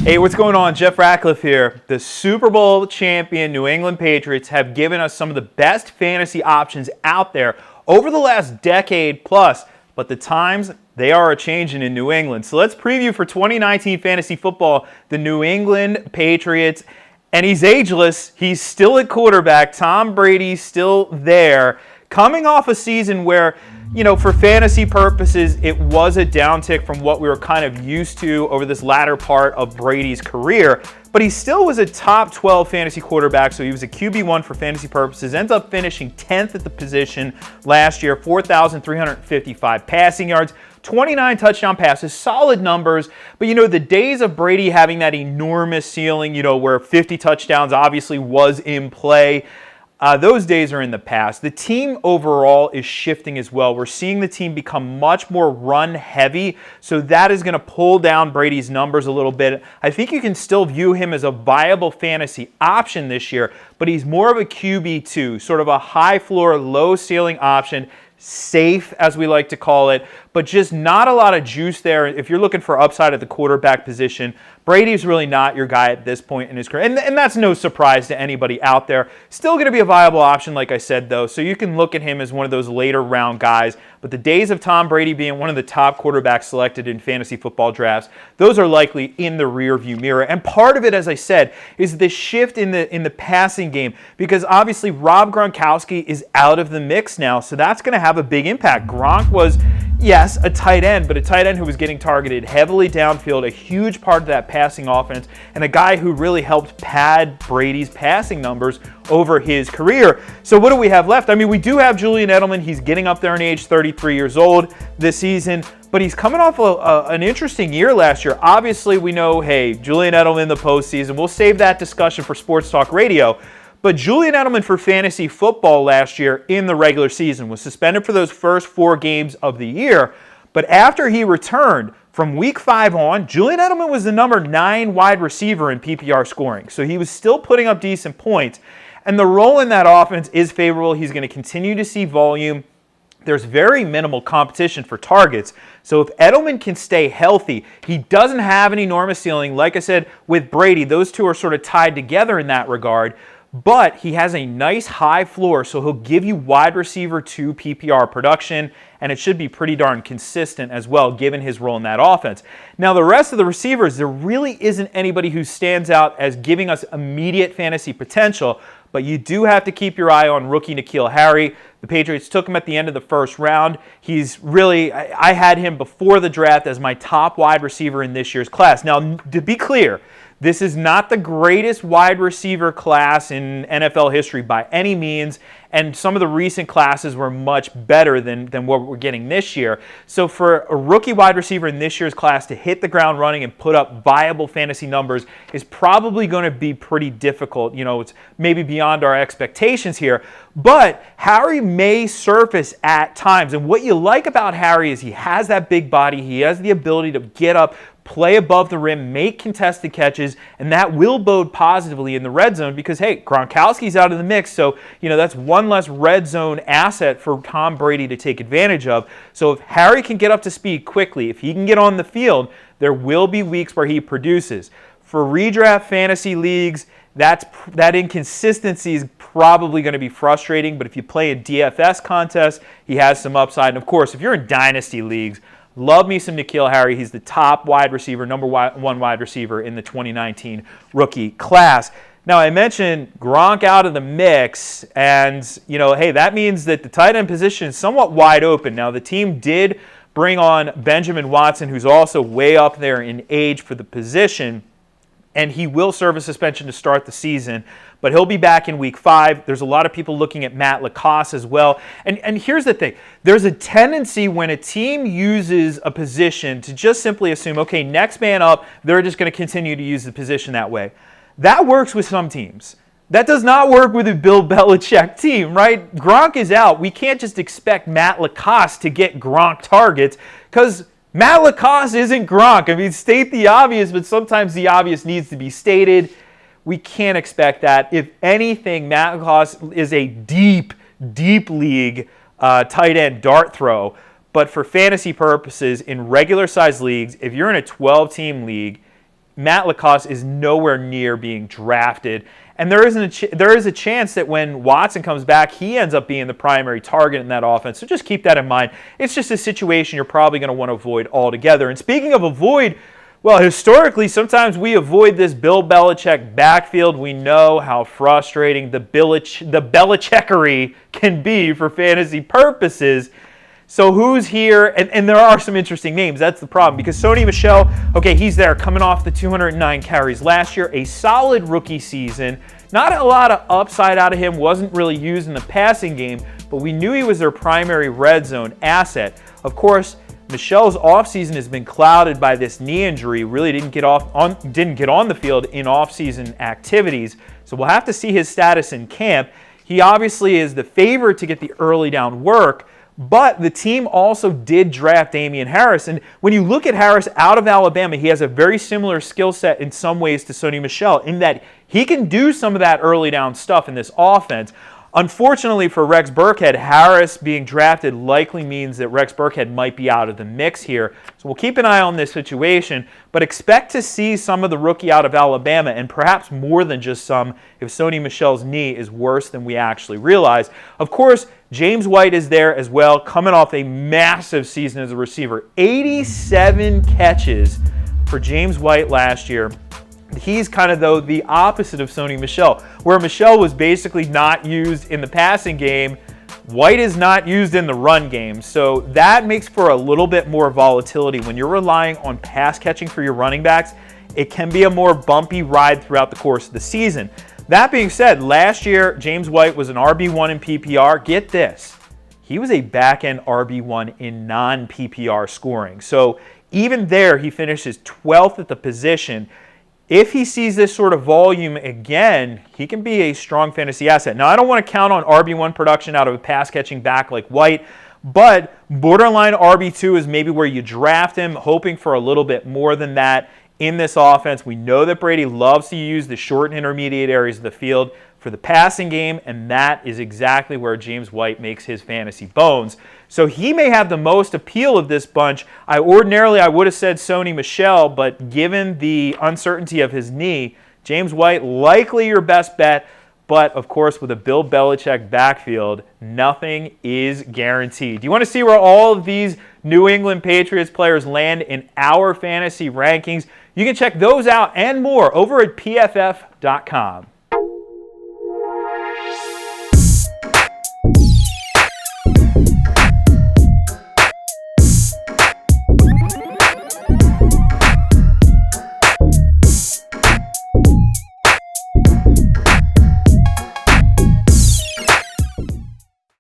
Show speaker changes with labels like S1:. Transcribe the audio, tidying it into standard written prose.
S1: Hey, what's going on? Jeff Ratcliffe here. The Super Bowl champion New England Patriots have given us some of the best fantasy options out there over the last decade plus, but the times, they are a-changing in New England. So let's preview for 2019 fantasy football the New England Patriots. And he's ageless. He's still at quarterback. Tom Brady's still there. Coming off a season where, for fantasy purposes, it was a downtick from what we were kind of used to over this latter part of Brady's career. But he still was a top 12 fantasy quarterback, so he was a QB1 for fantasy purposes. Ends up finishing 10th at the position last year, 4,355 passing yards, 29 touchdown passes, solid numbers. But, the days of Brady having that enormous ceiling, where 50 touchdowns obviously was in play, those days are in the past. The team overall is shifting as well. We're seeing the team become much more run-heavy, so that is going to pull down Brady's numbers a little bit. I think you can still view him as a viable fantasy option this year, but he's more of a QB2, sort of a high-floor, low-ceiling option, safe, as we like to call it, but just not a lot of juice there. If you're looking for upside at the quarterback position, Brady's really not your guy at this point in his career. And that's no surprise to anybody out there. Still going to be a viable option, like I said, though. So you can look at him as one of those later round guys. But the days of Tom Brady being one of the top quarterbacks selected in fantasy football drafts, those are likely in the rearview mirror. And part of it, as I said, is the shift in the passing game. Because obviously Rob Gronkowski is out of the mix now. So that's going to have a big impact. Gronk was, yes, a tight end, but a tight end who was getting targeted heavily downfield, a huge part of that passing offense, and a guy who really helped pad Brady's passing numbers over his career. So what do we have left? I mean, we do have Julian Edelman. He's getting up there in age, 33 years old this season, but he's coming off an interesting year last year. Obviously, we know, hey, Julian Edelman in the postseason. We'll save that discussion for Sports Talk Radio. But Julian Edelman for fantasy football last year in the regular season was suspended for those first 4 games of the year. But after he returned from week 5 on, Julian Edelman was the number 9 wide receiver in PPR scoring. So he was still putting up decent points. And the role in that offense is favorable. He's going to continue to see volume. There's very minimal competition for targets. So if Edelman can stay healthy, he doesn't have an enormous ceiling. Like I said, with Brady, those two are sort of tied together in that regard. But he has a nice high floor, so he'll give you wide receiver 2 PPR production, and it should be pretty darn consistent as well, given his role in that offense. Now, the rest of the receivers, there really isn't anybody who stands out as giving us immediate fantasy potential, but you do have to keep your eye on rookie N'Keal Harry. The Patriots took him at the end of the first round. He's really, I had him before the draft as my top wide receiver in this year's class. Now, to be clear, this is not the greatest wide receiver class in NFL history by any means, and some of the recent classes were much better than what we're getting this year. So for a rookie wide receiver in this year's class to hit the ground running and put up viable fantasy numbers is probably going to be pretty difficult. It's maybe beyond our expectations here. But Harry may surface at times, and what you like about Harry is he has that big body, he has the ability to get up, play above the rim, make contested catches, and that will bode positively in the red zone because, hey, Gronkowski's out of the mix, so, that's one less red zone asset for Tom Brady to take advantage of. So if Harry can get up to speed quickly, if he can get on the field, there will be weeks where he produces. For redraft fantasy leagues, that inconsistency is probably going to be frustrating, but if you play a DFS contest, he has some upside. And, of course, if you're in dynasty leagues, love me some N'Keal Harry. He's the top wide receiver, number 1 wide receiver in the 2019 rookie class. Now, I mentioned Gronk out of the mix, and, hey, that means that the tight end position is somewhat wide open. Now, the team did bring on Benjamin Watson, who's also way up there in age for the position, and he will serve a suspension to start the season, but he'll be back in week 5. There's a lot of people looking at Matt Lacoste as well. And here's the thing. There's a tendency when a team uses a position to just simply assume, okay, next man up, they're just going to continue to use the position that way. That works with some teams. That does not work with a Bill Belichick team, right? Gronk is out. We can't just expect Matt Lacoste to get Gronk targets because Matt Lacoste isn't Gronk. I mean, state the obvious, but sometimes the obvious needs to be stated. We can't expect that. If anything, Matt Lacoste is a deep league tight end dart throw. But for fantasy purposes, in regular size leagues, if you're in a 12-team league, Matt Lacoste is nowhere near being drafted. And there is a chance that when Watson comes back, he ends up being the primary target in that offense. So just keep that in mind. It's just a situation you're probably going to want to avoid altogether. And speaking of avoid, well, historically, sometimes we avoid this Bill Belichick backfield. We know how frustrating the Belichickery can be for fantasy purposes. So who's here? And there are some interesting names. That's the problem. Because Sony Michel, okay, he's there coming off the 209 carries last year. A solid rookie season. Not a lot of upside out of him. Wasn't really used in the passing game. But we knew he was their primary red zone asset. Of course, Michel's offseason has been clouded by this knee injury. Really didn't get on the field in offseason activities. So we'll have to see his status in camp. He obviously is the favorite to get the early down work. But the team also did draft Damian Harris. And when you look at Harris out of Alabama, he has a very similar skill set in some ways to Sony Michel in that he can do some of that early down stuff in this offense. Unfortunately for Rex Burkhead, Harris being drafted likely means that Rex Burkhead might be out of the mix here. So we'll keep an eye on this situation, but expect to see some of the rookie out of Alabama, and perhaps more than just some if Sony Michel's knee is worse than we actually realize. Of course, James White is there as well, coming off a massive season as a receiver. 87 catches for James White last year. He's kind of, though, the opposite of Sony Michel, where Michel was basically not used in the passing game. White is not used in the run game. So that makes for a little bit more volatility. When you're relying on pass catching for your running backs, it can be a more bumpy ride throughout the course of the season. That being said, last year, James White was an RB1 in PPR. Get this. He was a back-end RB1 in non-PPR scoring. So even there, he finishes 12th at the position. If he sees this sort of volume again, he can be a strong fantasy asset. Now, I don't want to count on RB1 production out of a pass-catching back like White, but borderline RB2 is maybe where you draft him, hoping for a little bit more than that in this offense. We know that Brady loves to use the short and intermediate areas of the field for the passing game, and that is exactly where James White makes his fantasy bones. So he may have the most appeal of this bunch. Ordinarily, I would have said Sony Michel, but given the uncertainty of his knee, James White likely your best bet. But, of course, with a Bill Belichick backfield, nothing is guaranteed. Do you want to see where all of these New England Patriots players land in our fantasy rankings? You can check those out and more over at PFF.com.